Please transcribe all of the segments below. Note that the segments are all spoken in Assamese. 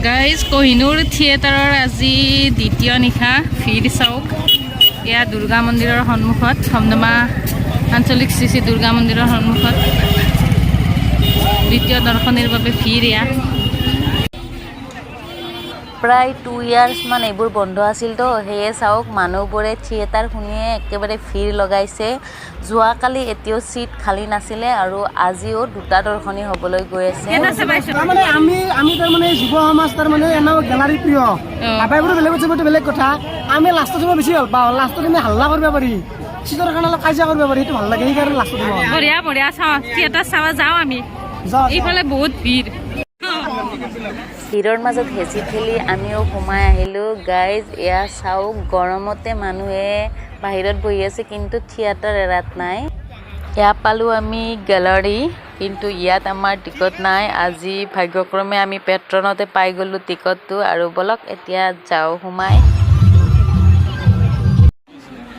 গাইজ কোহিনুৰ থিয়েটাৰৰ আজি দ্বিতীয় নিশা ভিৰ চাওক এয়া দুৰ্গা মন্দিৰৰ সন্মুখত ধমধমা আঞ্চলিক শ্ৰী শ্ৰী দুৰ্গা মন্দিৰৰ সন্মুখত দ্বিতীয় দৰ্শনীৰ বাবে ভিৰ এয়া প্ৰায় 2 ইয়াৰ্ছ মান এইবোৰ বন্ধ আছিল তো সেয়ে চাওক মানুহবোৰে থিয়েটাৰ শুনিয়ে একেবাৰে ভিৰ লগাইছে যোৱাকালি এতিয়াও সিট খালী নাছিলে আৰু আজিও দুটা দৰ্শনী হ'বলৈ গৈ আছে মানে আমি তাৰমানে যুৱ সমাজ তাৰমানে এনেও গেলাৰী প্ৰিয় আবাইবোৰ বেলেগত যাবতো বেলেগ কথা আমি লাষ্টত যাব বেছি ভাল পাওঁ লাষ্টত আমি হাল্লা কৰিব পাৰি সিটোৰ কাৰণে অলপ কাজিয়া কৰিব পাৰি সেইটো ভাল লাগে সেইকাৰণে লাষ্টত যাব বঢ়িয়া বঢ়িয়া চাওঁ থিয়েটাৰ চাব যাওঁ আমি এইফালে বহুত ভিৰ ভিৰৰ মাজত হেঁচি ঠেলি আমিও সোমাই আহিলোঁ গাইজ এয়া চাওক গৰমতে মানুহে বাহিৰত বহি আছে কিন্তু থিয়েটাৰ এৰাত নাই এয়া পালোঁ আমি গেলাৰী কিন্তু ইয়াত আমাৰ টিকট নাই আজি ভাগ্যক্ৰমে আমি পেট্ৰনতে পাই গ'লোঁ টিকটটো আৰু বলক এতিয়া যাওঁ সোমাই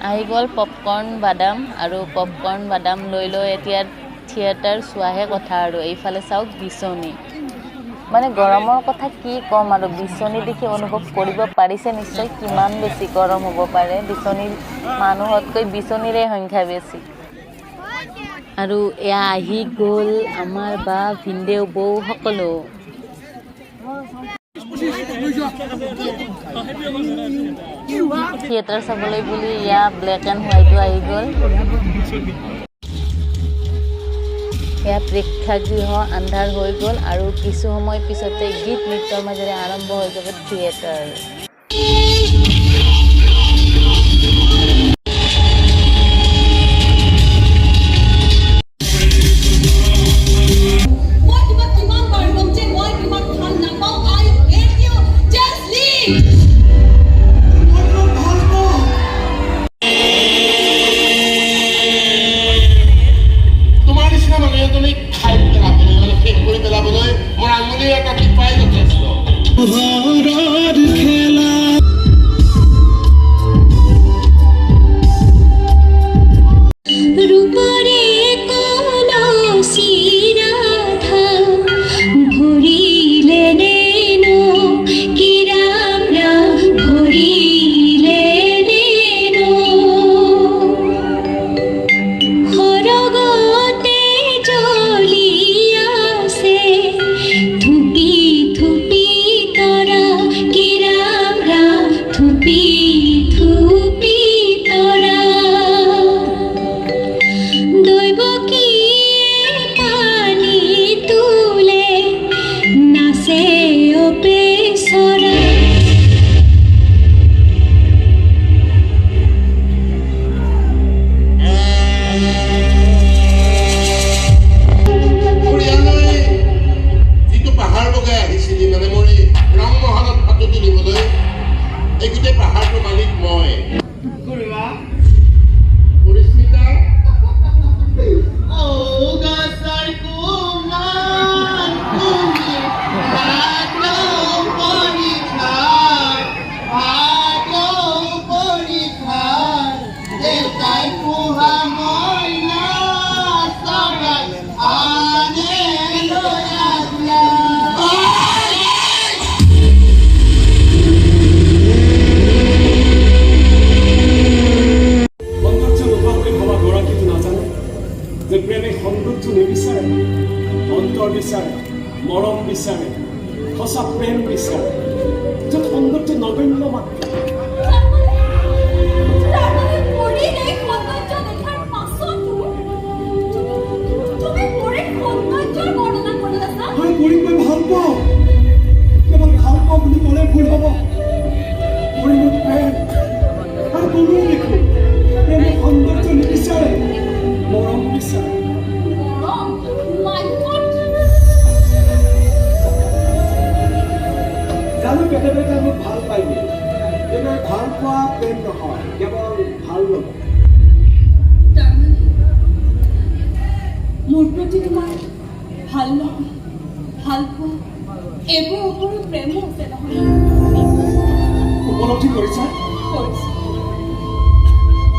আহি গ'ল পপকৰ্ণ বাদাম আৰু পপকৰ্ণ বাদাম লৈ এতিয়া থিয়েটাৰ চোৱাহে কথা আৰু এইফালে চাওক বিচনী মানে গৰমৰ কথা কি ক'ম আৰু বিচনী দেখি অনুভৱ কৰিব পাৰিছে নিশ্চয় কিমান বেছি গৰম হ'ব পাৰে বিচনীৰ মানুহতকৈ বিচনীৰে সংখ্যা বেছি আৰু এয়া আহি গ'ল আমাৰ বা ভিনদেউ বৌ সকলো থিয়েটাৰ চাবলৈ বুলি এয়া ব্লেক এণ্ড হোৱাইটো আহি গ'ল এয়া প্ৰেক্ষাগৃহ আন্ধাৰ হৈ গ'ল আৰু কিছু সময় পিছতে গীত নৃত্যৰ মাজেৰে আৰম্ভ হৈ যাব থিয়েটাৰ মৰম বিচাৰে সঁচা প্ৰেম বিচাৰে য'ত সৌন্দৰ্য নগণ্য মাত্ৰ ভাল পাওঁ কেৱল ভাল পাওঁ বুলি ক'লে ভুল হ'ব প্ৰেম আৰু কোনোৱে দেখো প্ৰেমে সৌন্দৰ্য নিবিচাৰে মৰম বিচাৰে জানো কেতিয়াবা আমি ভাল পাইম কিন্তু ভাল পোৱা প্ৰেম নহয় কেৱল ভাল লগা মোৰ প্ৰতি তোমাৰ ভাল নহয় ভাল পোৱা এইবোৰ ওপৰত প্ৰেমো আছে নহয় উপলব্ধি কৰিছা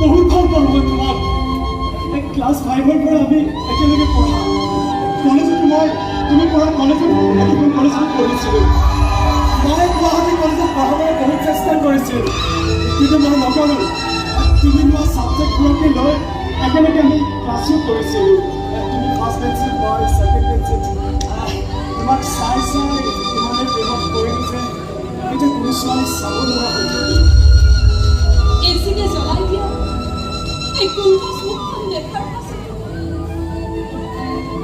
বহুত ভাল পালোঁ মই তোমাক ক্লাছ 5ৰ পৰা আমি একেলগে পঢ়া কলেজত তুমি পঢ়া কলেজত পঢ়িছিলোঁ মই গুৱাহাটী কলেজত পঢ়াবলৈ বহুত চেষ্টা কৰিছিল, কিন্তু মই নগ'লো। তুমি লোৱা ছাবজেক্টবোৰকে লৈ একেলগে আমি ক্লাছো কৰিছিলোঁ। তুমি ফাৰ্ষ্ট বেঞ্চিত, মই ছেকেণ্ড বেঞ্চিত। তোমাক চাই চাই ইমানে প্ৰেমত পৰিল যে এতিয়া কোনো ছোৱালী চাব নোৱাৰা হৈ থাকিল। এচিকে জ্বলাই দিয়া এই গুলগছ মুখখন দেখাৰ পাছত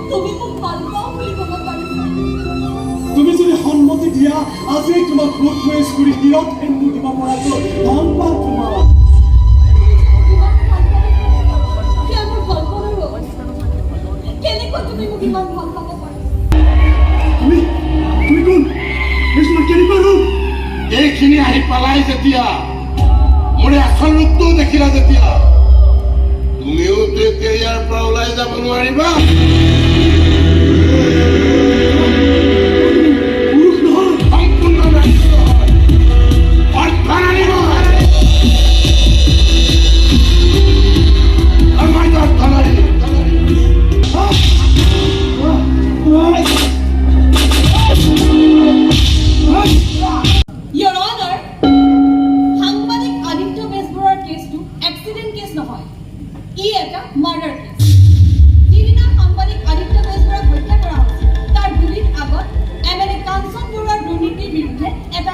তুমি মোক ভাল পাওঁ বুলি ক'ব পাৰিবা। তুমি যদি সন্মতি দিয়া, আজি তোমাক ভোট হৈ স্কুৰি হিৰত সেন্দুৰ দিব পৰাকৈ ভাল পাওঁ তোমাক। কেনেকৈ তুমি মোক ইমান ভাল পাব পাৰা? তুমি কোন? কেনেকুৱা ৰূপ? এইখিনি আহি পালাই যেতিয়া, মোৰ আচল ৰূপটো দেখিলা যেতিয়া, তুমিওতো এতিয়া ইয়াৰ পৰা ওলাই যাব নোৱাৰিবা। পুৰুষ নহয়, সম্পূৰ্ণ ৰাষ্ট্ৰ হয়, অৰ্ধনাৰী হয়। আমাৰতো অৰ্ধনাৰী। Your Honor, সাংবাদিক আদিত্য বেজবৰুৱাৰ কেছটো এক্সিডেণ্ট কেছ নহয়, ই এটা মাৰ্ডাৰ কেছ। যিদিনা সাংবাদিক আদিত্য বেজবৰুৱাক হত্যা কৰা হৈছিল, তাৰ দুদিন আগত MLA কাঞ্চন বৰুৱাৰ দুৰ্নীতিৰ বিৰুদ্ধে এটা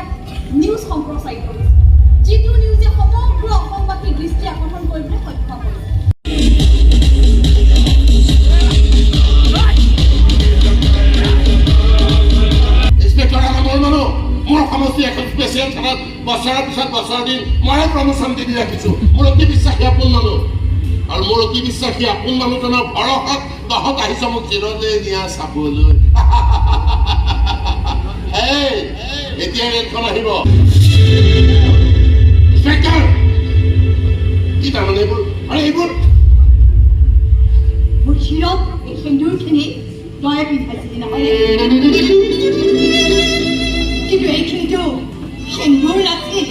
নিউজ সম্প্ৰচাৰিত হৈছিল, যিটো নিউজে সমগ্ৰ অসমবাসীৰ দৃষ্টি আকৰ্ষণ কৰিবলৈ সক্ষম হৈছিল। ইন্সপেক্টৰ মোৰ মানুহ, মোৰ সমষ্টি এখন স্পেচিয়েল থানাত বছৰৰ পিছত বছৰ দিন মই প্ৰমোচন দি ৰাখিছোঁ। মোৰ অতি বিশ্বাসী আপোন মানুহ, আৰু মোৰ অতি বিশ্বাসী আপোন মানুহজনৰ ভৰসাত তহঁত আহিছ মোক চিৰলৈ নিয়া চাবলৈ। এতিয়া ৰেলখন আহিব। ইন্সপেক্টৰ, কি তাৰমানে এইবোৰ? আৰে এইবোৰ মোৰ শিৰত এই সেন্দুৰখিনি তয়ে পিন্ধাইছিলি নহয়নে? কিন্তু এইখিনিতো সেন্দুৰ নাছিল,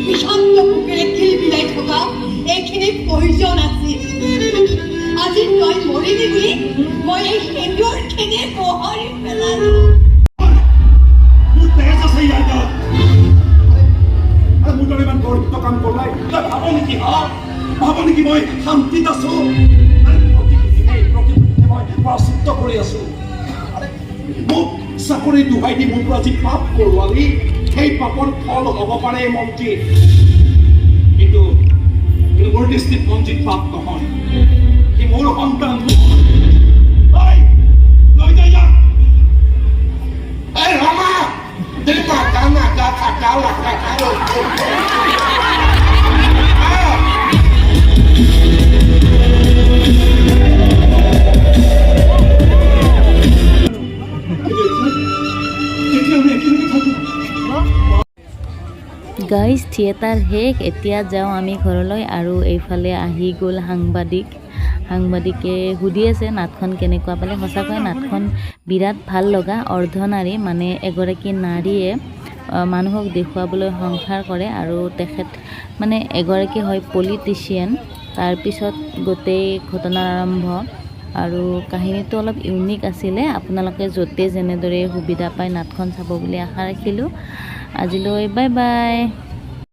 বিষাক্ত পোকেৰে কিলবিলাই থকা এইখিনি প্ৰয়োজন আছিল। আজি তই মৰিলি বুলি মই এই সেন্দুৰখিনি মোহাৰি পেলালো। মোৰ তেজ আছে ইয়াৰ গাত। মোৰ দৰে ইমান গৰিব কাম কৰাই তই ভাব নেকি? ভাব নেকি মই শান্তিত আছো? প্ৰতিদিনে মই প্ৰাচিত্য কৰি আছো। মোক চাকৰি দুহাই দি মোৰ পৰা যি পাপ কৰোৱালি, সেই পাপৰ ফল হ'ব পাৰে মন্ত্ৰী, কিন্তু মোৰ দৃষ্টিত মন্ত্ৰীত পাপ নহয়। সি মোৰ সন্তান। লৈ যাই যাক। এই ৰমা, তেনেকুৱা নাকা থাকা লাকা খালো। গাইজ থিয়েটাৰ শেষ, এতিয়া যাওঁ আমি ঘৰলৈ। আৰু এইফালে আহি গ'ল সাংবাদিকে সুধি আছে নাটখন কেনেকুৱা পালে। সঁচাকৈ নাটখন বিৰাট ভাল লগা। অৰ্ধনাৰী মানে এগৰাকী নাৰীয়ে মানুহক দেখুৱাবলৈ সংসাৰ কৰে, আৰু তেখেত মানে এগৰাকী হয় পলিটিচিয়ান। তাৰপিছত গোটেই ঘটনাৰ আৰম্ভ, আৰু কাহিনীটো অলপ ইউনিক আছিলে। আপোনালোকে য'তে যেনেদৰে সুবিধা পায় নাটখন চাব বুলি আশা ৰাখিলোঁ। আজিলৈ বাই বাই।